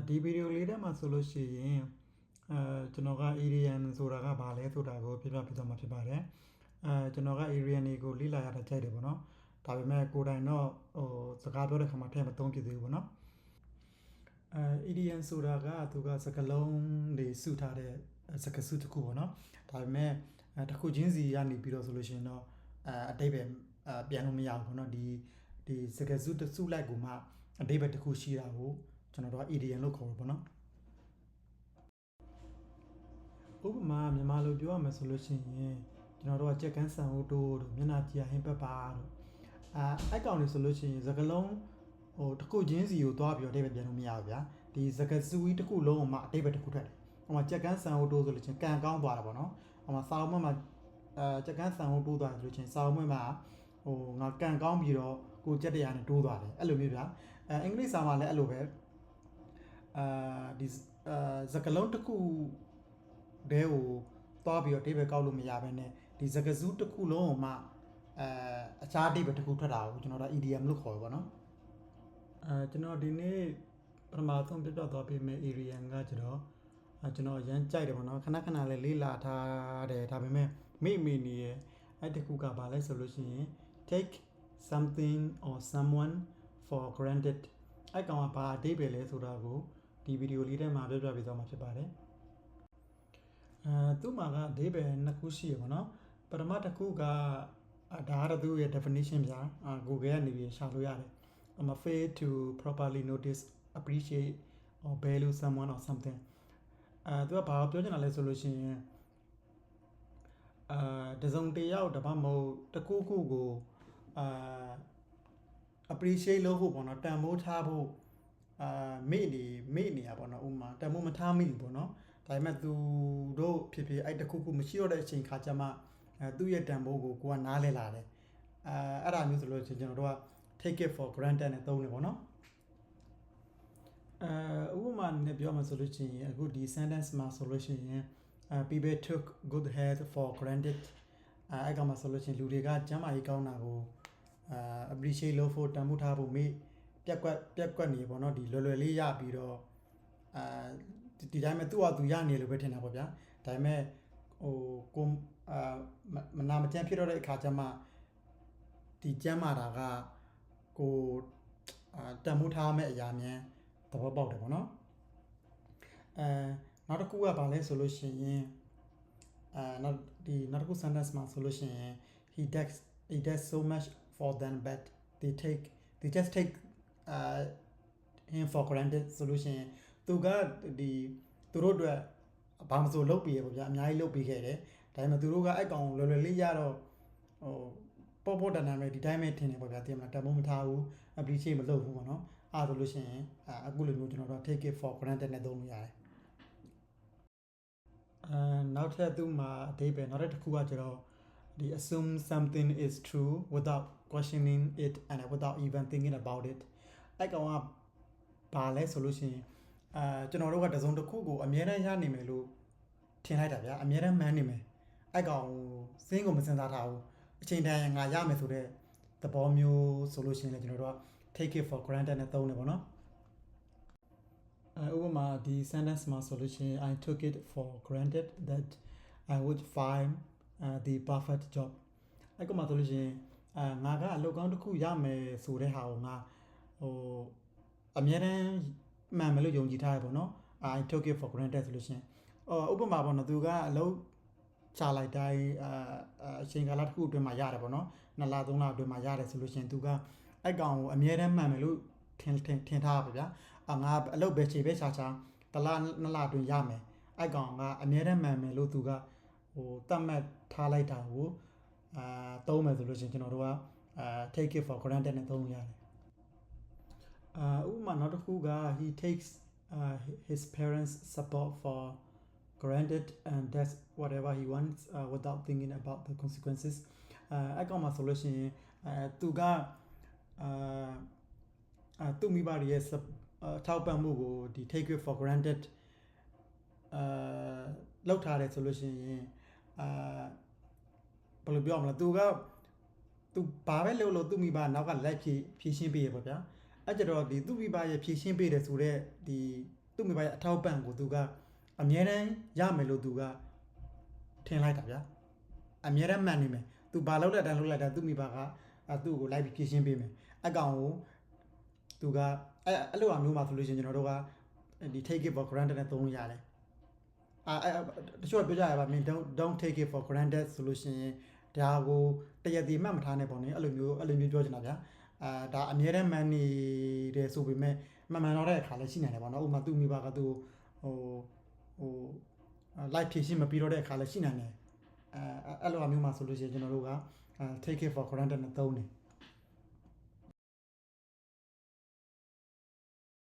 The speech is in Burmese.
ဒီဗီဒီယိုလေးထဲမှာဆိုလို့ရှိရင်ကျွန်တော်က Arian ဆိုတာကဘာလဲဆိုတာကိုပြပြပြသွားမှာဖြစ်ပါတယ်ကျွန်တော်က Arian တွေကိုလေ့လာရတာကြိုက်တယ်ပေါ့နော်ဒါပေမဲ့ကိုယ်တိုင်တော့စကားပြောတဲ့ခါမှာထည့်မသုံးဖြစ်သေးဘူးပေါ့နော်Arian ဆိုတာကသူကစကားလုံးတွေစုထားတဲ့စကားစုတစ်ခုပေါ့နော်ဒါပေမဲ့တစ်ခုချင်းစီကနေပြီးတော့ဆိုလို့ရှိရင်တော့အတိတ်ပဲပြန်လို့မရဘူးပေါ့နော်ဒီစကားစုတစ်စုလိုက်ကိုမှအတိတ်ပဲတစ်ခုရှိတာကိုကျွန်တော်တို့က Arian လို့ခေါ်တယ်ပေါ့နော်ဥပမာမြန်မာလိုပြောရမယ်ဆိုလို့ရှိရင်ကျွန်တော်တို့ကကြက်ကန်းဆန်ဦးတိုးတို့မျက်နှာကြည်ဟင်းပက်ပါတို့အဲ့ကောင်တွေဆိုလို့ရှိရင်စကားလုံးတစ်ခုချင်းစီကိုသွားပြီးတော့အတိတ်ပဲပြန်လို့မရဘူးဗျာဒီစကားစုကြီးတစ်ခုလုံးကိုမှအတိတ်ပဲတစ်ခုထွက်တယ်ဟိုမှာကြက်ကန်းဆန်ဦးတိုးဆိုလို့ချင်းကန်ကောင်းသွားတာပေါ့နော်ဟိုမှာစာအုပ်မှာကြက်ကန်းဆန်ဦးတိုးသွားတယ်ဆိုလို့ချင်းစာအုပ်မှာငါကန်ကောင်းပြီးတော့ကိုကြက်တရားနဲ့တိုးသွားတယ်အဲ့လိုမျိုးဗျာအင်္ဂလိပ်စာမှာလည်းအဲ့လိုပဲဒီစကားလုံးတစ်ခုဒဲကိုသွားပြီးတော့အဓိပ္ပာယ်ကောက်လို့မရဘဲနဲ့ဒီစကားစုတစ်ခုလုံးကိုမှအခြားအဓိပ္ပာယ်တစ်ခုထွက်တာကိုကျွန်တော်တို့ idiom လို့ခေါ်ပါတော့ကျွန်တော်ဒီနေ့ပထမဆုံးပြပြသွားပေးမယ့် area ကကျွန်တော်ရမ်းကြိုက်တယ်ပေါ့နော်ခဏခဏလေးလေးလာထားတယ်ဒါပေမဲ့မိနေရဲ့အဲ့တခုကဘာလဲဆိုလို့ရှိရင် take something or someone for granted အဲ့ကောင်ကဘာအဓိပ္ပာယ်လဲဆိုတာကိုဒီဗီဒီယိုလေးထဲမှာပြပြပေးသွားမှာဖြစ်ပါတယ်သူ့မှာကအဓိပ္ပာယ်နှစ်ခုရှိရပါတော့ပထမတစ်ခုကဒါကတော့သူ့ရဲ့ definition ပြGoogle ကနေပြီးရှာလို့ရတယ်fail to properly notice appreciate or value someone or something သူကဘာပြောချင်တာလဲဆိုလို့ရှိရင်တစုံတစ်ယောက်တပတ်မဟုတ်တစ်ခုခုကိုappreciate လုပ်ဖို့ပေါ့နော်တန်ဖိုးထားဖို့မေ့နေရပေါ့နော်ဥမာတန်ဖိုးမထားမိဘူးပေါ့နော်ဒါပေမဲ့သူတို့ဖြစ်ဖြစ်အဲ့တခုခုမရှိတော့တဲ့အချိန်ခါကျမှသူ့ရဲ့တန်ဖိုးကိုကနားလဲလာတယ်အဲ့ဒါမျိုးဆိုလို့ကျွန်တော်တို့က take it for granted နဲ့သုံးတယ်ပေါ့နော်ဥပမာနဲ့ပြောမှဆိုလို့ရှိရင်အခုဒီ sentence မှာဆိုလို့ရှိရင်people took good health for granted အဲ့ကောင်မှာဆိုလို့ရှိရင်လူတွေကကျန်းမာရေးကောင်းတာကိုappreciate လုပ်ဖို့တန်ဖိုးထားဖို့မေ့ပြက်ကွက်နေပေါ့နော်ဒီလွယ်လွယ်လေးရပြီးတော့ဒီတိုင်းမဲ့သူ့ဟာသူရနေလို့ပဲထင်တာပေါ့ဗျာဒါပေမဲ့ကိုမနာမကျန်းဖြစ်တော့တဲ့အခါကျမှဒီကျန်းမာတာကကိုတန်ဖိုးထားမဲ့အရာမြန်သဘောပေါက်တယ်ပေါ့နော်နောက်တစ်ခုကဘာလဲဆိုလို့ရှိရင်နောက်တစ်ခု sentence မှာဆိုလို့ရှိရင် he does so much for them but they just take him for granted ဆိုလို့ရှိရင်သူကသူတို့အတွက်ဘာမှမဆိုလုပ်ပြီးရပေါ့ဗျာအများကြီးလုပ်ပြီးခဲ့တယ်ဒါပေမဲ့သူတို့ကအဲ့ကောင်လွယ်လွယ်လေးရတော့ပေါ်တန်ပဲဒီတိုင်းပဲထင်တယ်ပေါ့ဗျာတင်မလားတန်ဖိုးမထားဘူး appreciate မလုပ်ဘူးပေါ့နော်အဲ့ဒါဆိုလို့ရှိရင်အခုလိုမျိုးကျွန်တော်တို့ take it for granted နဲ့သုံးလို့ရတယ်နောက်ထပ်သူ့မှာအဓိပ္ပာယ်နောက်တစ်ခုကကျတော့ဒီ assume something is true without questioning it and without even thinking about it အဲ့ကောင်ကဘာလဲဆိုလို့ရှိရင်ကျွန်တော်တို့ကတစုံတစ်ခုကိုအမြဲတမ်းရနိုင်မယ်လို့ထင်လိုက်တာဗျာအမြဲတမ်းမှန်းနေမယ်အဲ့ကောင်စင်းကိုမစင်စားထားဘူးအချိန်တန်ငါရမယ်ဆိုတဲ့သဘောမျိုးဆိုလို့ရှိရင်လည်းကျွန်တော်တို့က take it for granted နဲ့သုံးတယ်ပေါ့နော်ဥပမာဒီ sentence မှာဆိုလို့ရှိရင် I took it for granted that I would find the perfect job အဲ့ကောင်မှာဆိုလို့ရှိရင်ငါကအလုပ်ကောင်းတစ်ခုရမယ်ဆိုတဲ့ဟာကိုငါအမြဲတမ်းမှန်မယ်လို့ယုံကြည်ထားရပေါ့နော် I took it for granted ဆိုလို့ရှိရင်ဥပမာပေါ့နော်သူကအလုပ်ချလိုက်တိုင်းအချိန်ကာလတစ်ခုအတွင်းမှာရတယ်ပေါ့နော်2လ3လအတွင်းမှာရတယ်ဆိုလို့ရှိရင်သူကအဲ့ကောင်ကိုအမြဲတမ်းမှန်မယ်လို့ထင်ထားပါဗျာငါအလုပ်ပဲခြေပဲချာ1လ2လအတွင်းရမယ်အဲ့ကောင်ကအမြဲတမ်းမှန်မယ်လို့သူကတတ်မှတ်ထားလိုက်တာကိုသုံးမယ်ဆိုလို့ရှိရင်ကျွန်တော်တို့ကtake it for granted နဲ့သုံးလို့ရတယ်ဥပမာနောက်တစ်ခုက he takes his parents support for granted and does whatever he wants without thinking about the consequences အဲ့ကောင်မှာဆိုလို့ရှိရင်သူကသူမိဘရဲ့ထောက်ပံ့မှုကိုဒီ take it for granted လောက်ထားတယ်ဆိုလို့ရှိရင်ဘယ်လိုပြောမလဲသူဘာပဲလုပ်လို့သူမိဘနောက်ကလိုက်ဖြည့်ရှင်းပေးရပါဗျာအဲ့ကြတော့ဒီသူမိဘရဲ့ဖြည့်ရှင်းပေးတယ်ဆိုတော့ဒီ သူ့မိဘရဲ့အထောက်ပံ့ကိုသူကအမြဲတမ်းရမယ်လို့သူကထင်လိုက်တာဗျာအမြဲတမ်းမှန်နေမယ်သူဘာလုပ်လိုက်တာသူ့မိဘကသူ့ကိုလိုက်ပြီးဖြည့်ရှင်းပေးမယ်အကောင်ကိုသူကအဲ့လိုအမျိုးမှာဆိုလို့ရှိရင်ကျွန်တော်တို့ကဒီ take it for granted နဲ့သုံးရတယ်တချို့ပြောကြရပါမင်း don't take it for granted ဆိုလို့ရှိရင်ဒါကိုတရက်ဒီမှတ်မထားနဲ့ပေါ့နိအဲ့လိုမျိုးပြောချင်တာဗျာဒါအမြဲတမ်းမှန်နေတယ်ဆိုပေမဲ့မှန်တော့တဲ့အခါလည်းရှိနိုင်တယ်ပေါ့နော်ဥပမာသူ့မိဘကသူ့ဟို live ဖြည့်ရှင်းမပြီးတော့တဲ့အခါလည်းရှိနိုင်တယ်အဲ့လိုအမျိုးမှာဆိုလို့ရှိရင်ကျွန်တော်တို့ကtake it for granted နဲ့သုံးတယ်